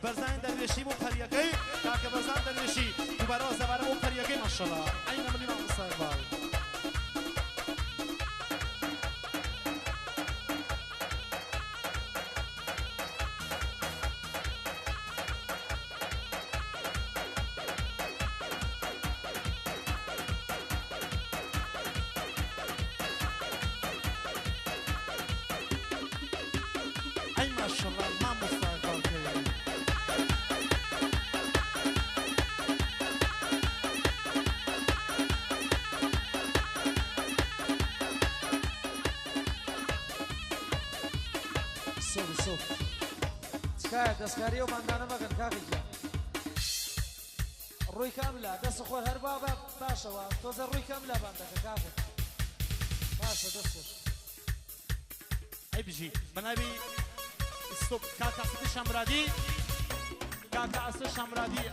برزان درویشی بو پریاکی کاک برزان درویشی دوباره زبر بو پریاکی ماشاءالله این نمونی ما مستقبال دەستکاری و ماندانە مەگەن کاکی گیان ڕووی کام لا دەست خۆر هەر بابە باشەوە تۆزە ڕووی کام لا باندەکە کاکت باشە دەستش ئەی بژی بەناوی ستۆپ کاکە ئەستی شەمرادی کاکە ئەستی شەمرادی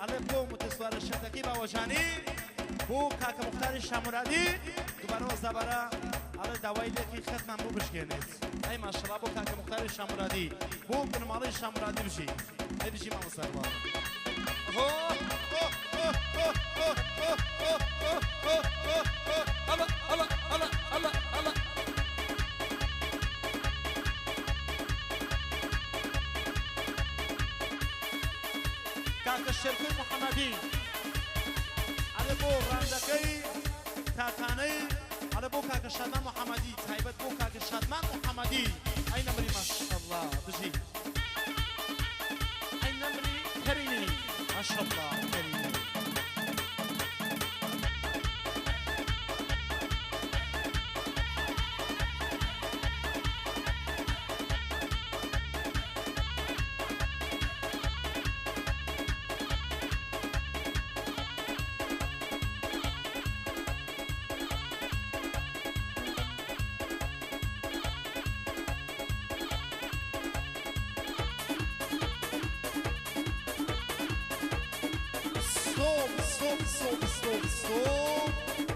ئەڵێ بۆ متسوارە شەتەکەی باوەژانی بۆ کاکە مختاری شەمرادی دوبارەوە زەبەرە ئەڵێ داوای لێکی خەتمان بۆ بشکێنێت ئەی ماشەڵا بۆ کاکە مختاری شەمرادی بۆ بنماڵەی شەمرادی بژی ئەی بژی مامۆستاکبا کاکە شێرکوی محەممەدی ئەڵێ بۆ ڕاندەکەی تاکانەی على بوكا كشادمان محمدي تايبت بوكا كشادمان محمدي أي نمري ما شاء الله بجي أي نمري كريمي ما شاء الله كريمي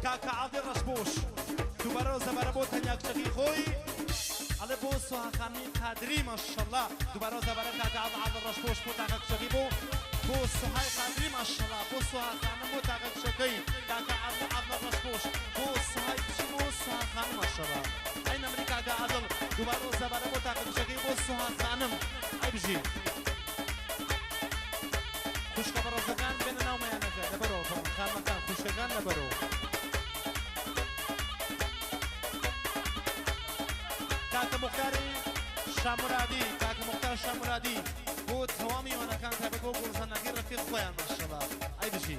كاكا عادي رشبوش دوباره زبره بو تنياك شقي خوي على بو سوها خاني قادري ما شاء الله دوباره زبره كاكا عادي رشبوش بو تنياك شقي بو سوهاي قادري ما شاء الله بو سوها خاني بو تنياك شقي كاكا عادي رشبوش بو سوهاي بشي بو سوها خاني ما شاء الله اين امريكا كاكا عادي دوباره زبره بو تنياك شقي بو سوها خانم اي بجي خوشخبر زگان بین ناومیانەکە لەبەرەوە خانمەکان خوشکەکان لەبەرەوە کاکە مختاری شامورادی کاکە مختار شامورادی بۆ تەوامی وانەکان تایبەت بۆ گوڵزانەکەی ڕەفیق خۆیان ماشەڵڵا ئەی بژی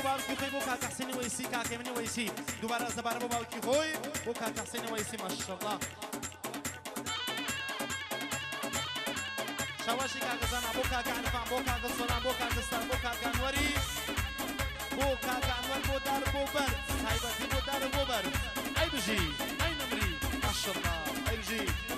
باوکی خوی بو کاک حسینی ویسی کاک منی ویسی دوباره زباره بو باوکی خوی بو کاک حسینی ویسی ماشاءالله شواشی کاک زنا بو کاک عنفان بو کاک سلام بو کاک استان بو کاک انوری بو کاک انور بو دار بو بر صاحبتی بو دار بو بر ای بجی ای نمری ماشاءالله ای بجی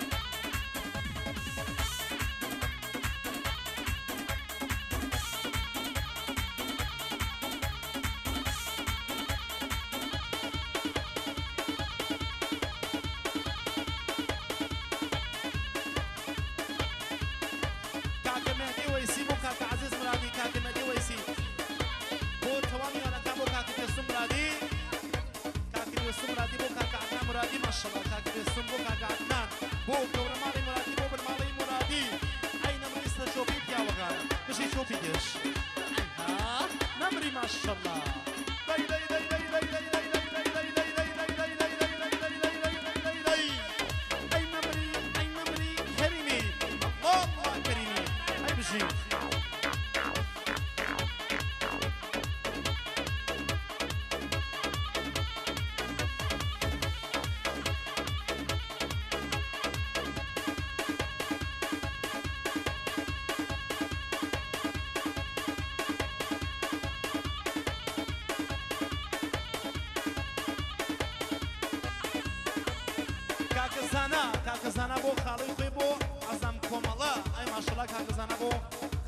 کاکەزانە بۆ خاڵی خۆی بۆ ئەزەم کۆمەڵە ئەی ماشەڵا کاکەزانە بۆ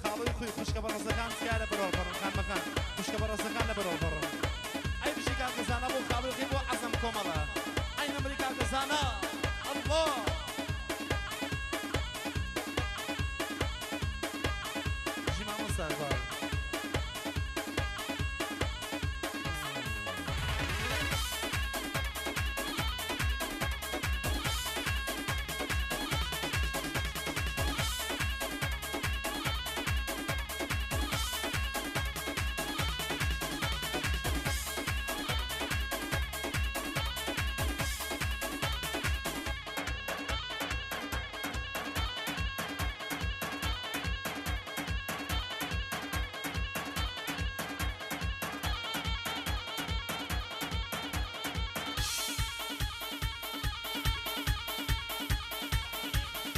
خاڵی خۆی خوشکە بەڕێزەکان تیا لە بەرەوە بەڕن خانمەکان خوشکە بەڕێزەکان لە بەرەوە بەڕن ئەی بژی کاکەزانە بۆ خاڵی خۆی بۆ ئەزەم کۆمەڵە ئەی نەمری کاکەزانە ئەڵڵا بژی مامۆستا بار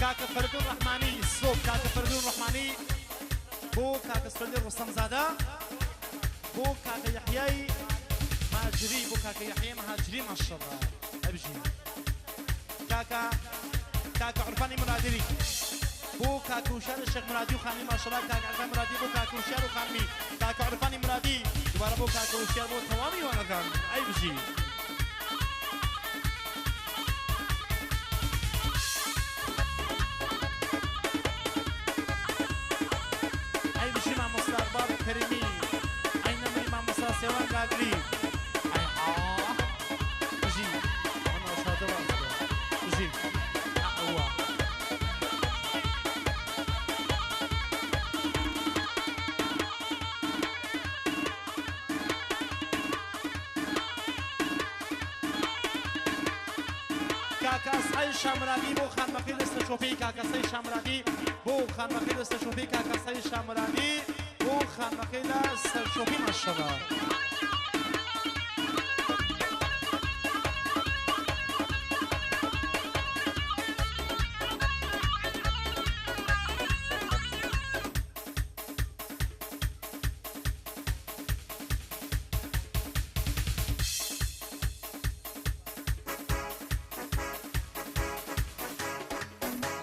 كاكا فردون رحماني الصوب كاكا فردون رحماني بو كاكا سفلي رستم زاده بو كاكا يحيى مهاجري بو كاكا يحيى مهاجري ما شاء الله ابجي كاكا عرفاني مرادري بو كاكا وشار الشيخ مرادي وخاني ما شاء الله كاكا عرفاني مرادي بو كاكا وشار وخاني كاكا عرفاني مرادي دوباره بو كاكا وشار بو توامي وانا كان اي بجي كريمي أين من إمام موسى سيوان قادري أي بجي أنا أشهد بجي أقوى كاكا سعي شامراني بو خان مقيل استشوفي كاكا سعي شامراني بو خان مقيل استشوفي كاكا سعي شامراني بو خانقيلا سرشوفي ما شاء الله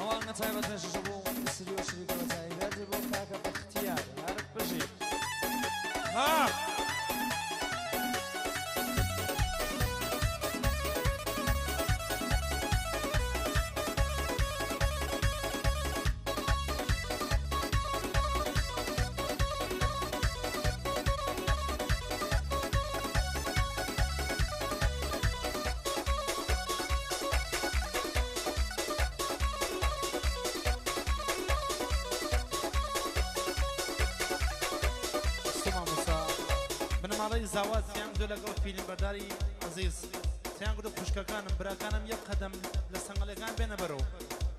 أولا طيبة تنشجبو السريو شريكة وتعيبات بو كاكا باختيار عارف بجي ها ماڵی زاوات سیان زۆر لەگەڵ فیلم بەرداری عەزیز سیان گوت خوشکەکانم براکانم یەک قەدەم لە سەنگەڵەکان بێنە بەرەو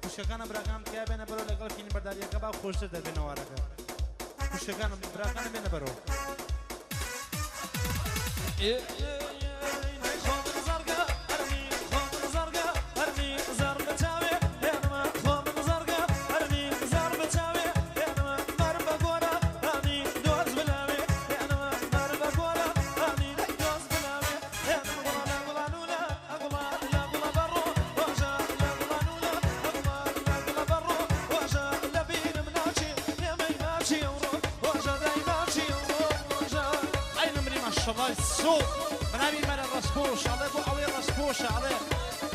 خوشکەکانم براکانم تیا بێنە بەرەو لەگەڵ فیلم بەرداریەکە با خۆشتر دەبێنە وارەکە خوشکەکانم براکانم بێنە بەرەو شڵای سوڵ بناوی مەرە ڕستپۆش ئەڵێ بۆ ئەوەی ڕستپۆشە ئەڵێ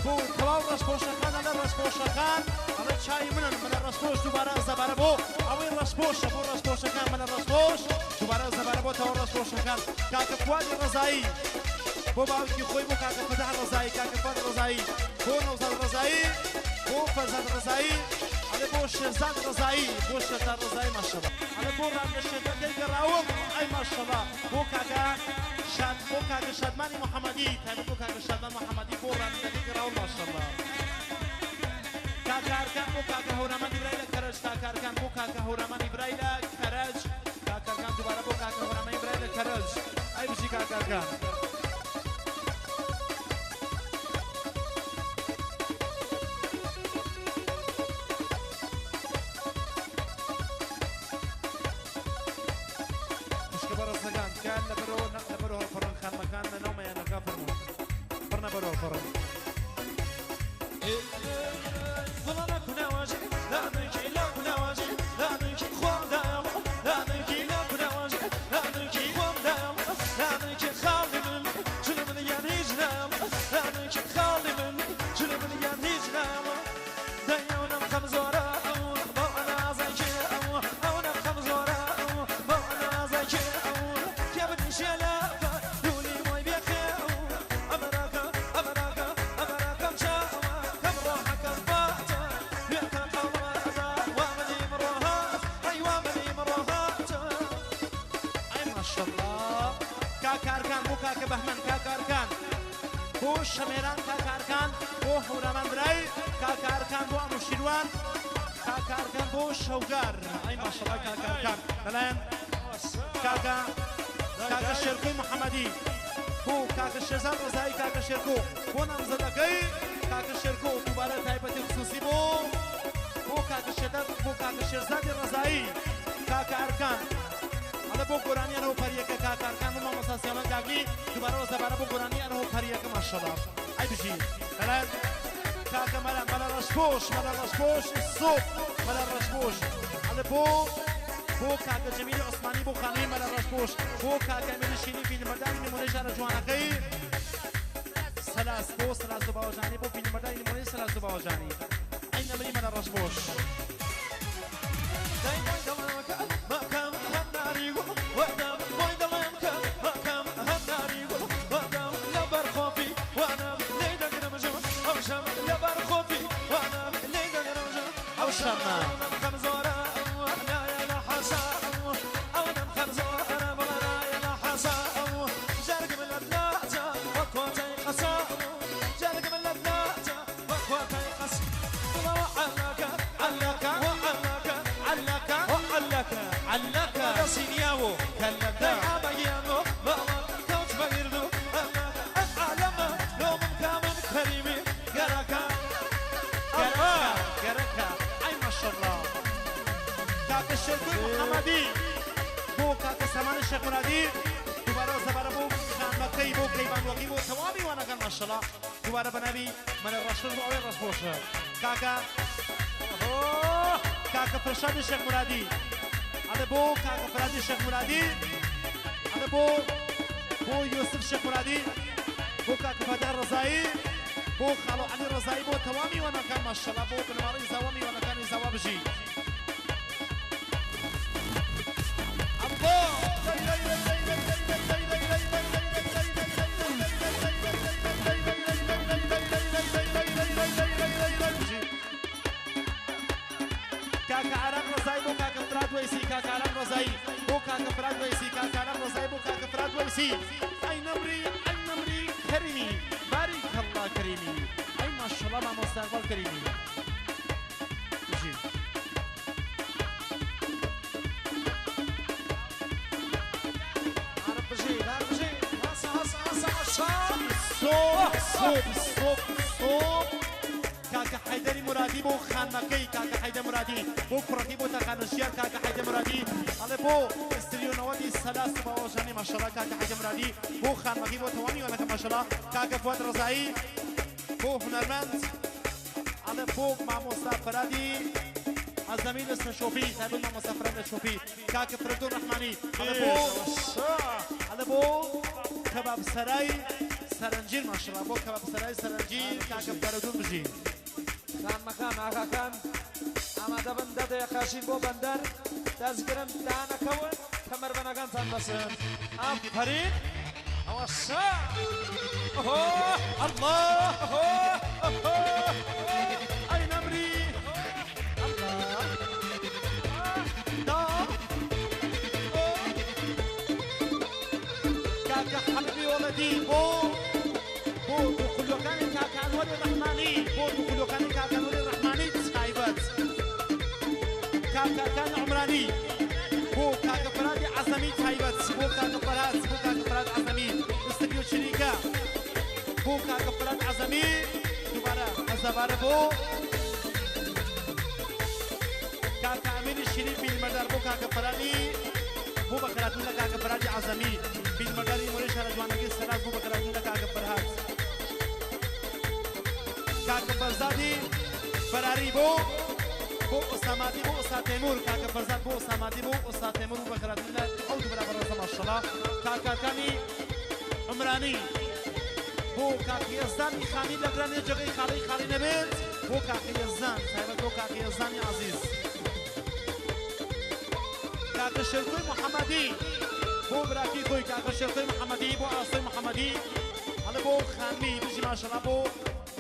بۆ تەواو ڕستپۆشەکان ئەڵێ ڕستپۆشەکان ئەڵێ چای منن منە ڕستپۆش دووبارە زەبارە بۆ ئەوەی ڕستپۆشە بۆ ڕستپۆشەکان منە ڕستپۆش دووبارە زەبارە بۆ تەواو ڕستپۆشەکان کاکە فوادی ڕەزایی بۆ باوکی خۆی بۆ کاکە فەتاح ڕەزایی کاکە فواد ڕەزایی بۆ نەوزاد ڕەزایی بۆ فەرزاد ڕەزایی ئەڵێ بۆ شێرزاد ڕەزایی بۆ شێرزاد ڕەزایی ماشەڵڵا ئەڵێ بۆ ڕامدە شێرزادەی گەڕاوم ئەی ماشەڵڵا بۆ کاکە بۆ کاکە شادمانی محەممەدی تایبەت بۆ کاکە شادمان محەممەدی بۆ ڕامدەی گەڕاوم ماشەڵڵا کاکارکان بۆ کاکە هەورامان ئیبرای لە کەرەج کاکارکان بۆ کاکە هەورامان ئیبرای لە کەرەج کاکارکان دووبارە بۆ کاکە هەورامان ئیبرای لە کەرەج ئەی بژی کاکارکان کاکارکان بۆ کاکە بەهمەن کاکارکان بۆ شەمێران کاکارکان بۆ هەورامان کاکارکان بۆ ئەنوشیروان کاکارکان بۆ شەوگار ئەی ماشەڵڵا کاکارکان لەلایەن کاکە شێرکۆی محەممەدی بۆ کاکە شێرزاد ڕزایی کاکە شێرکۆ بۆ نامزەدەکەی کاکە شێرکۆ دووبارە تایبەتی خصوصی بۆ کاکە شێرزادی ڕزایی کاکارکان ئەڵە بۆ گۆرانی ئەنەوە پەریەکە کاکارکان و مامۆستا سیامان گاگلی دووبارەوە زەبارە بۆ گۆرانی ئەنەوە پەریەکە ماشەڵڵا ئەی بژی لەلایەن کاکە مەلا ڕەشپۆش سۆپ مەلا ڕەشپۆش ئەڵە بۆ کاکە جەمیلی عوسمانی بۆ خانەی مەلا ڕەشپۆش بۆ کاکە ئەمینی شینی فیلمبەردانی نمونەی شارە جوانەکەی سەلاس بۆ سەلاس و باوەژانی بۆ فیلمبەردانی نمونەی سەلاس و باوەژانی ئەی نەمری مەلا ڕەشپۆش علك سينياو كلك بايانو كوت بايردو اعلم لو من كامل كريمي قركا اي ما شاء الله كاك الشيخ محمدي بو كاك سمان الشيخ مرادي دوباره زبره بو خامكي بو كيبان وقي بو توابي وانا كان ما شاء الله دوباره بنبي من الرشد او الرشبوش كاكا فرشاد الشيخ مرادي هذا بو كاكا فرادي الشيخ مرادي هذا بو يوسف الشيخ مرادي بو كاكا فتح الرزائي بو خالو علي الرزائي بو توامي وانا كان ما شاء الله بو بنماري زوامي وانا كان يزوا بجي كاكا عرق رزاي بو كاكا فراد ويسي كاكا عرق رزاي بو كاكا فراد ويسي كاكا عرق رزاي بو كاكا فراد ويسي اي نمري كريمي بارك الله كريمي اي ما شاء الله ما مستقبل كريمي جي عرب بجي صوب كاكا حيدري مرادي بو خانمكي كاكا حيدر مرادي بو كركي بو تقانشيان كاكا حيدر مرادي على بو استريو نوادي سلاس باوجاني ما شاء الله كاكا حيدر مرادي بو خانمكي بو توامي وانا ما شاء الله كاكا فؤاد رزائي بو هنرمند على بو ماموستا فرادي الزميل اسمه شوفي تابع ماموستا فرادي شوفي كاكا فردو الرحماني على بو كباب سراي سرنجير ما شاء الله بو كباب سراي سرنجير كاكا فردو بجي كان مكان آقا كان أما دبن داده يقاشين بو بندر تذكرم دانا كون كمر بناقان تنبسن أفرين أوشا الله أي نمري الله دا كاكا حبيبي ولدي بو كل كان كاكا أنور الرحماني كل كان كاكا أنور الرحماني تسايبت كاكا كان عمراني بو كاكا فرادي عزمي تسايبت بو كاكا فراد عزمي استديو شريكة بو كاكا فراد عزمي دوباره زباره بو كاكا أمين الشريف بالمدار بو كاكا فرادي بو بكراتون كاكا فرادي عزمي بالمدار موريش على جوانك السلاس بو بكراتون كاكا فرهاد كاكا فرزادي فراري بو أساماتي بو أستاذ تيمور كاكا فرزاد بو أساماتي بو أستاذ تيمور بكراتنا أو دبلا برا ما شاء الله كاكا كاني عمراني بو كاكا يزدان خاني لقراني جغي خالي نبيت بو كاكا يزدان سايبت بو كاكا يزدان عزيز كاكا شركوي محمدي بو براكي خوي كاكا شركوي محمدي بو عاصي محمدي على بو خاني بيجي ما شاء الله بو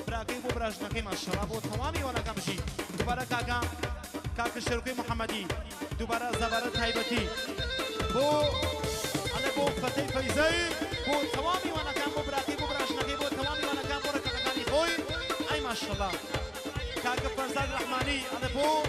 براكي بو براجنكي ما شاء الله بو تمامي وانا كمشي دوباره كاكا شركوي محمدي دوباره زبارة هيبتي بو على بو فتي فيزي بو توامي وانا كان بو براكي بو براشنكي بو توامي وانا كان بو ركتكاني خوي اي ما شاء الله كاك فرزاد رحماني انا بو